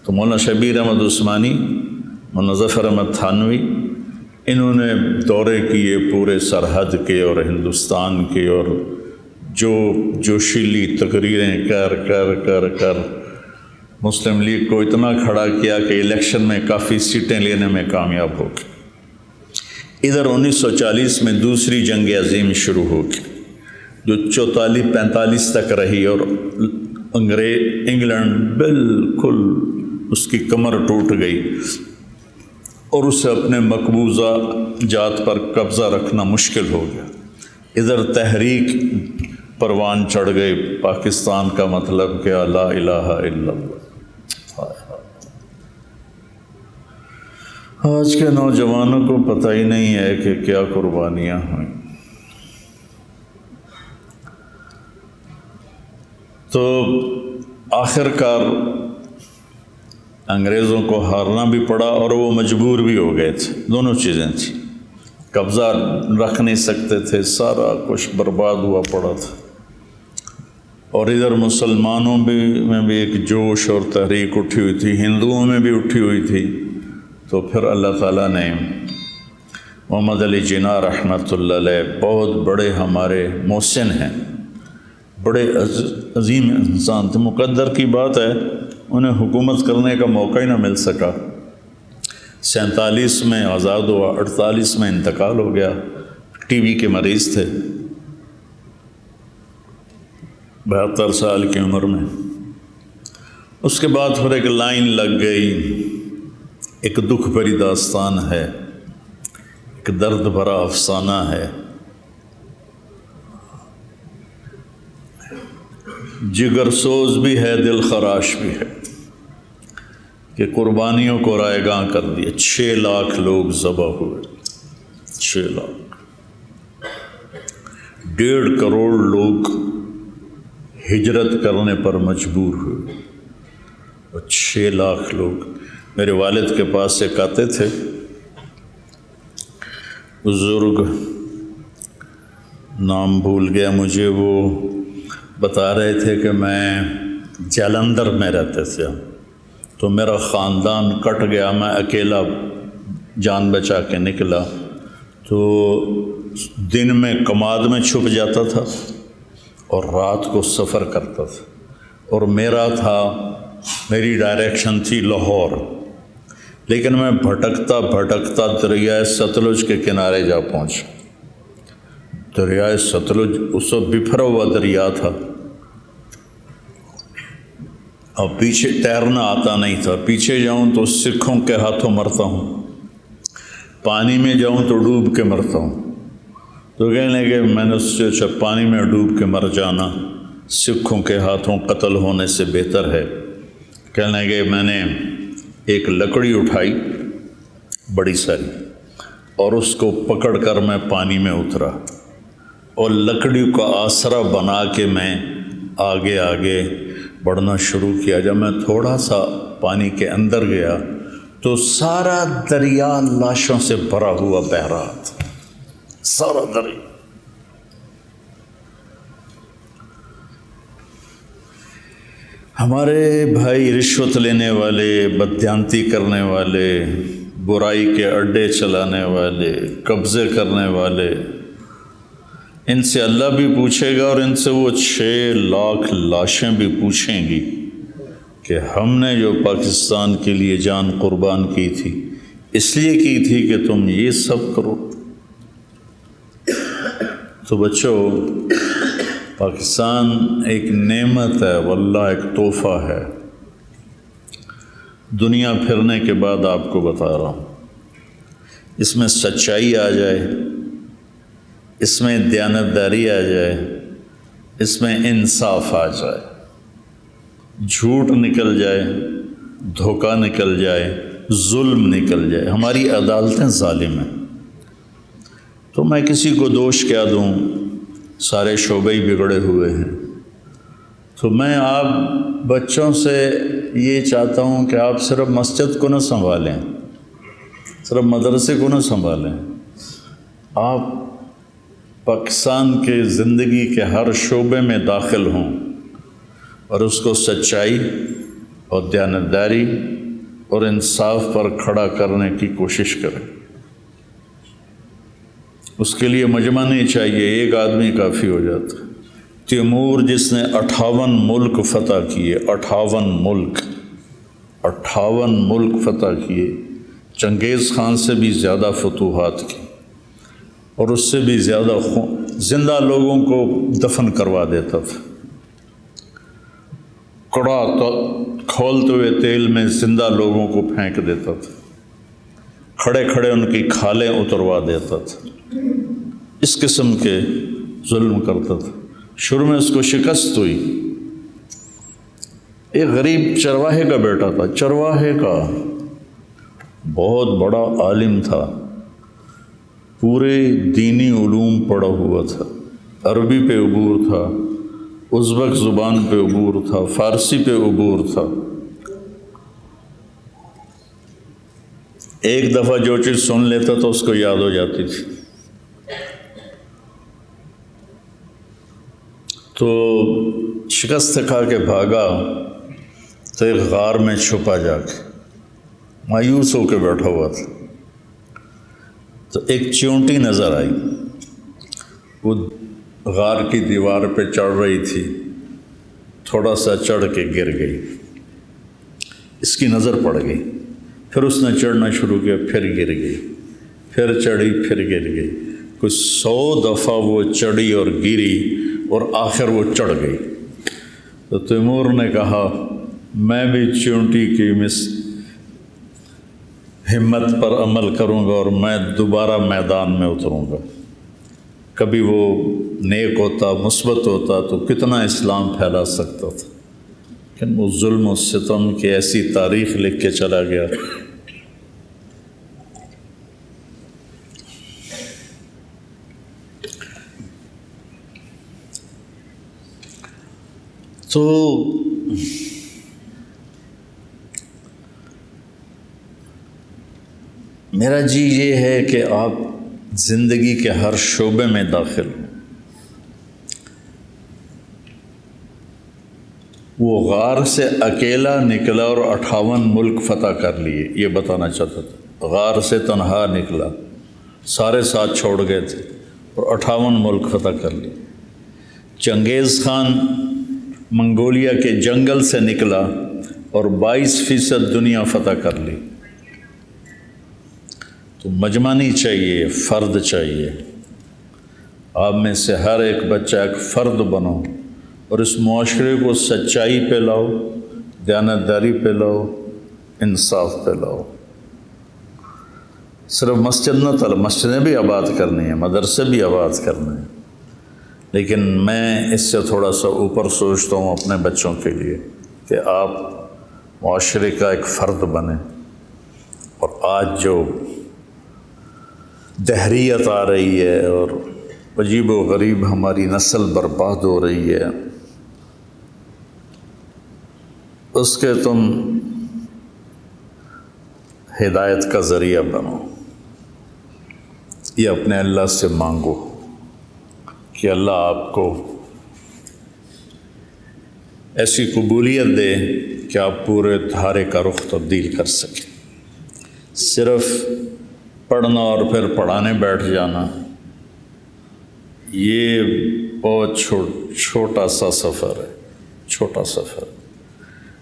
تو مولانا شبیر احمد عثمانی، مولانا ظفر احمد تھانوی، انہوں نے دورے کیے پورے سرحد کے اور ہندوستان کے، اور جو جوشیلی تقریریں کر مسلم لیگ کو اتنا کھڑا کیا کہ الیکشن میں کافی سیٹیں لینے میں کامیاب ہو گئی۔ ادھر 1940 میں دوسری جنگ عظیم شروع ہو گئی، جو 44-45 تک رہی، اور انگلینڈ بالکل اس کی کمر ٹوٹ گئی اور اسے اپنے مقبوضہ جات پر قبضہ رکھنا مشکل ہو گیا۔ ادھر تحریک پروان چڑھ گئی، پاکستان کا مطلب کیا، لا الہ الا اللہ۔ آج کے نوجوانوں کو پتہ ہی نہیں ہے کہ کیا قربانیاں ہوئیں۔ تو آخر کار انگریزوں کو ہارنا بھی پڑا اور وہ مجبور بھی ہو گئے تھے، دونوں چیزیں تھیں، قبضہ رکھ نہیں سکتے تھے، سارا کچھ برباد ہوا پڑا تھا، اور ادھر مسلمانوں میں بھی ایک جوش اور تحریک اٹھی ہوئی تھی، ہندوؤں میں بھی اٹھی ہوئی تھی۔ تو پھر اللہ تعالیٰ نے محمد علی جناح رحمۃ اللہ علیہ، بہت بڑے ہمارے محسن ہیں، بڑے عظیم انسان تھے، مقدر کی بات ہے انہیں حکومت کرنے کا موقع ہی نہ مل سکا۔ 47 میں آزاد ہوا، 48 میں انتقال ہو گیا، ٹی بی کے مریض تھے 72 سال کی عمر میں۔ اس کے بعد پھر ایک لائن لگ گئی، ایک دکھ بھری داستان ہے، ایک درد بھرا افسانہ ہے، جگر سوز بھی ہے، دل خراش بھی ہے، کہ قربانیوں کو رائے گاں کر دیا، 6 لاکھ لوگ ذبح ہوئے، 6 لاکھ، 1.5 کروڑ لوگ ہجرت کرنے پر مجبور ہوئے، اور 6 لاکھ لوگ۔ میرے والد کے پاس ایک آتے تھے بزرگ، نام بھول گیا مجھے، وہ بتا رہے تھے کہ میں جالندھر میں رہتے تھے، تو میرا خاندان کٹ گیا، میں اکیلا جان بچا کے نکلا، تو دن میں کماد میں چھپ جاتا تھا اور رات کو سفر کرتا تھا، اور میری ڈائریکشن تھی لاہور، لیکن میں بھٹکتا دریائے ستلج کے کنارے جا پہنچا۔ دریائے ستلج اس وقت بفرا ہوا دریا تھا، اور پیچھے تیرنا آتا نہیں تھا، پیچھے جاؤں تو سکھوں کے ہاتھوں مرتا ہوں، پانی میں جاؤں تو ڈوب کے مرتا ہوں۔ تو کہنے لگے میں نے اس سے پانی میں ڈوب کے مر جانا سکھوں کے ہاتھوں قتل ہونے سے بہتر ہے۔ کہنے لگے میں نے ایک لکڑی اٹھائی بڑی ساری اور اس کو پکڑ کر میں پانی میں اترا اور لکڑی کا آسرا بنا کے میں آگے آگے بڑھنا شروع کیا۔ جب میں تھوڑا سا پانی کے اندر گیا تو سارا دریا لاشوں سے بھرا ہوا بہہ رہا تھا، سارا دریا۔ ہمارے بھائی رشوت لینے والے، بددیانتی کرنے والے، برائی کے اڈے چلانے والے، قبضے کرنے والے، ان سے اللہ بھی پوچھے گا اور ان سے وہ 6 لاکھ لاشیں بھی پوچھیں گی کہ ہم نے جو پاکستان کے لیے جان قربان کی تھی اس لیے کی تھی کہ تم یہ سب کرو۔ تو بچوں، پاکستان ایک نعمت ہے واللہ، ایک تحفہ ہے۔ دنیا پھرنے کے بعد آپ کو بتا رہا ہوں، اس میں سچائی آ جائے، اس میں دیانتداری آ جائے، اس میں انصاف آ جائے، جھوٹ نکل جائے، دھوکہ نکل جائے، ظلم نکل جائے۔ ہماری عدالتیں ظالم ہیں، تو میں کسی کو دوش کیا دوں، سارے شعبے ہی بگڑے ہوئے ہیں۔ تو میں آپ بچوں سے یہ چاہتا ہوں کہ آپ صرف مسجد کو نہ سنبھالیں، صرف مدرسے کو نہ سنبھالیں، آپ پاکستان کے زندگی کے ہر شعبے میں داخل ہوں اور اس کو سچائی اور دیانتداری اور انصاف پر کھڑا کرنے کی کوشش کریں۔ اس کے لیے مجمع نہیں چاہیے، ایک آدمی کافی ہو جاتا ہے۔ تیمور جس نے 58 ملک فتح کیے، 58 ملک فتح کیے، چنگیز خان سے بھی زیادہ فتوحات کی اور اس سے بھی زیادہ زندہ لوگوں کو دفن کروا دیتا تھا، کڑا کھولتے ہوئے تیل میں زندہ لوگوں کو پھینک دیتا تھا، کھڑے کھڑے ان کی کھالیں اتروا دیتا تھا، اس قسم کے ظلم کرتا تھا۔ شروع میں اس کو شکست ہوئی، ایک غریب چرواہے کا بیٹا تھا، چرواہے کا، بہت بڑا عالم تھا، پورے دینی علوم پڑھا ہوا تھا، عربی پہ عبور تھا، ازبک زبان پہ عبور تھا، فارسی پہ عبور تھا۔ ایک دفعہ جو چیز سن لیتا تو اس کو یاد ہو جاتی تھی۔ تو شکست کھا کے بھاگا تو ایک غار میں چھپا جا کے مایوس ہو کے بیٹھا ہوا تھا، تو ایک چیونٹی نظر آئی، وہ غار کی دیوار پہ چڑھ رہی تھی، تھوڑا سا چڑھ کے گر گئی، اس کی نظر پڑ گئی، پھر اس نے چڑھنا شروع کیا، پھر گر گئی، پھر چڑھی، پھر گر گئی، کچھ 100 دفعہ وہ چڑھی اور گری اور آخر وہ چڑھ گئی۔ تو تیمور نے کہا میں بھی چیونٹی کی ہمت پر عمل کروں گا اور میں دوبارہ میدان میں اتروں گا۔ کبھی وہ نیک ہوتا، مثبت ہوتا تو کتنا اسلام پھیلا سکتا تھا، لیکن وہ ظلم و ستم کی ایسی تاریخ لکھ کے چلا گیا۔ تو میرا جی یہ ہے کہ آپ زندگی کے ہر شعبے میں داخل ہوں۔ وہ غار سے اکیلا نکلا اور 58 ملک فتح کر لیے، یہ بتانا چاہتا تھا۔ غار سے تنہا نکلا، سارے ساتھ چھوڑ گئے تھے اور 58 ملک فتح کر لیے۔ چنگیز خان منگولیا کے جنگل سے نکلا اور 22% دنیا فتح کر لی۔ تو مجمع نہیں چاہیے، فرد چاہیے۔ آپ میں سے ہر ایک بچہ ایک فرد بنو اور اس معاشرے کو سچائی پہ لاؤ، دیانتداری پہ لاؤ، انصاف پہ لاؤ۔ صرف مسجد نہ تل، مسجدیں بھی آباد کرنی ہیں، مدرسے بھی آباد کرنے ہیں، لیکن میں اس سے تھوڑا سا اوپر سوچتا ہوں اپنے بچوں کے لیے کہ آپ معاشرے کا ایک فرد بنیں۔ اور آج جو دہریت آ رہی ہے اور عجیب و غریب ہماری نسل برباد ہو رہی ہے، اس کے تم ہدایت کا ذریعہ بنو۔ یہ اپنے اللہ سے مانگو کہ اللہ آپ کو ایسی قبولیت دے کہ آپ پورے دھارے کا رخ تبدیل کر سکیں۔ صرف پڑھنا اور پھر پڑھانے بیٹھ جانا یہ بہت چھوٹا سا سفر ہے، چھوٹا سفر۔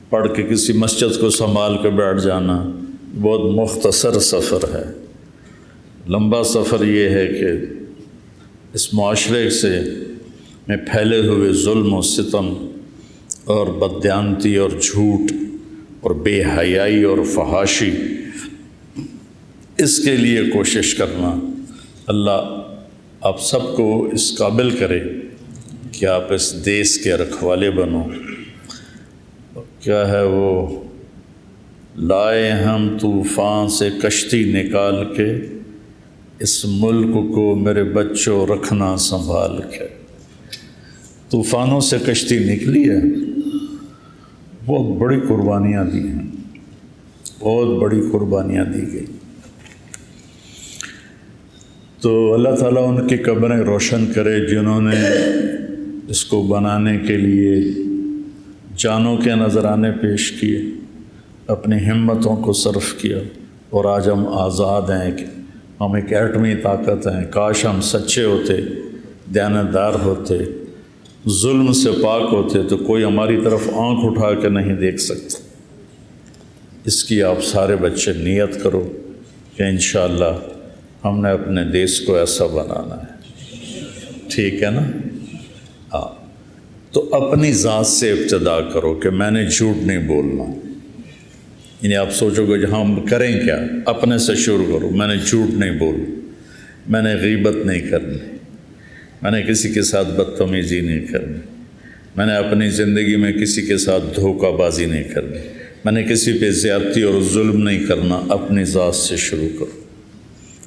پڑھ کے کسی مسجد کو سنبھال کے بیٹھ جانا بہت مختصر سفر ہے۔ لمبا سفر یہ ہے کہ اس معاشرے میں پھیلے ہوئے ظلم و ستم اور بددیانتی اور جھوٹ اور بے حیائی اور فحاشی، اس کے لیے کوشش کرنا۔ اللہ آپ سب کو اس قابل کرے کہ آپ اس دیس کے رکھوالے بنو۔ کیا ہے وہ، لائے ہم طوفان سے کشتی نکال کے، اس ملک کو میرے بچوں رکھنا سنبھال کے۔ طوفانوں سے کشتی نکلی ہے، بہت بڑی قربانیاں دی ہیں، بہت بڑی قربانیاں دی گئی۔ تو اللہ تعالیٰ ان کی قبریں روشن کرے جنہوں نے اس کو بنانے کے لیے جانوں کے نذرانے پیش کیے، اپنی ہمتوں کو صرف کیا، اور آج ہم آزاد ہیں کہ ہم ایک ایٹمی طاقت ہیں۔ کاش ہم سچے ہوتے، دیانتدار ہوتے، ظلم سے پاک ہوتے تو کوئی ہماری طرف آنکھ اٹھا کے نہیں دیکھ سکتا۔ اس کی آپ سارے بچے نیت کرو کہ انشاءاللہ ہم نے اپنے دیس کو ایسا بنانا ہے، ٹھیک ہے نا؟ ہاں، تو اپنی ذات سے ابتدا کرو کہ میں نے جھوٹ نہیں بولنا۔ یعنی آپ سوچو گے کہ ہم کریں کیا، اپنے سے شروع کرو۔ میں نے جھوٹ نہیں بولنا، میں نے غیبت نہیں کرنی، میں نے کسی کے ساتھ بدتمیزی نہیں کرنی، میں نے اپنی زندگی میں کسی کے ساتھ دھوکہ بازی نہیں کرنی، میں نے کسی پہ زیادتی اور ظلم نہیں کرنا۔ اپنی ذات سے شروع کرو۔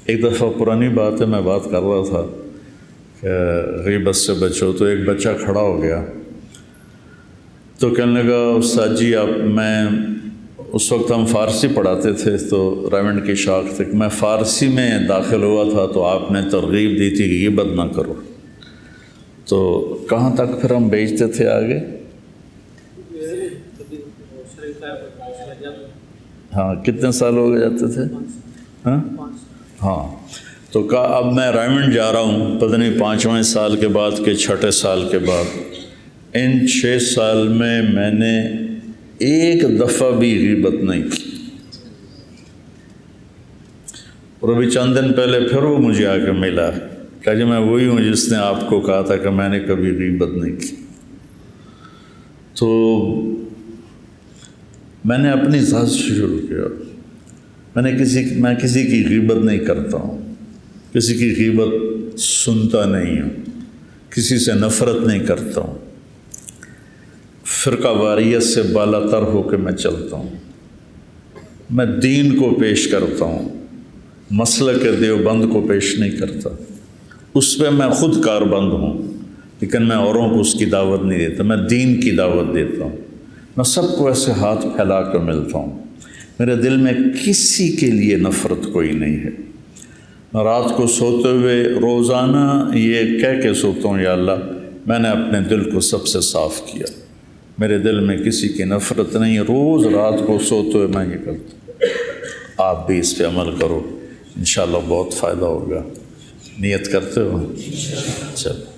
ایک دفعہ پرانی بات ہے، میں بات کر رہا تھا کہ غیبت سے بچو، تو ایک بچہ کھڑا ہو گیا تو کہنے لگا استاد جی میں اس وقت ہم فارسی پڑھاتے تھے تو ریونڈ کی شاخ تک میں فارسی میں داخل ہوا تھا، تو آپ نے ترغیب دی تھی کہ غیبت نہ کرو۔ تو کہاں تک پھر ہم بیچتے تھے آگے؟ ہاں، کتنے سال ہو گئے جاتے تھے؟ ہاں، تو کہا اب میں ریونڈ جا رہا ہوں، پتہ نہیں 5ویں سال کے بعد کہ 6 سال کے بعد۔ ان 6 سال میں نے ایک دفعہ بھی غیبت نہیں کی۔ اور ابھی چند دن پہلے پھر وہ مجھے آ کے ملا، کہا جی میں وہی ہوں جس نے آپ کو کہا تھا کہ میں نے کبھی غیبت نہیں کی۔ تو میں نے اپنی ذات سے شروع کیا۔ میں کسی کی غیبت نہیں کرتا ہوں، کسی کی غیبت سنتا نہیں ہوں، کسی سے نفرت نہیں کرتا ہوں، فرقہ واریت سے بالا تر ہو کے میں چلتا ہوں، میں دین کو پیش کرتا ہوں، مسلک دیوبند کو پیش نہیں کرتا۔ اس پہ میں خود کاربند ہوں، لیکن میں اوروں کو اس کی دعوت نہیں دیتا، میں دین کی دعوت دیتا ہوں۔ میں سب کو ایسے ہاتھ پھیلا کر ملتا ہوں، میرے دل میں کسی کے لیے نفرت کوئی نہیں ہے۔ میں رات کو سوتے ہوئے روزانہ یہ کہہ کے سوتا ہوں، یا اللہ میں نے اپنے دل کو سب سے صاف کیا، میرے دل میں کسی کی نفرت نہیں ہے۔ روز رات کو سوتے ہوئے میں یہ کرتا ہوں۔ آپ بھی اس پہ عمل کرو، انشاءاللہ بہت فائدہ ہوگا۔ نیت کرتے ہو؟ چلو۔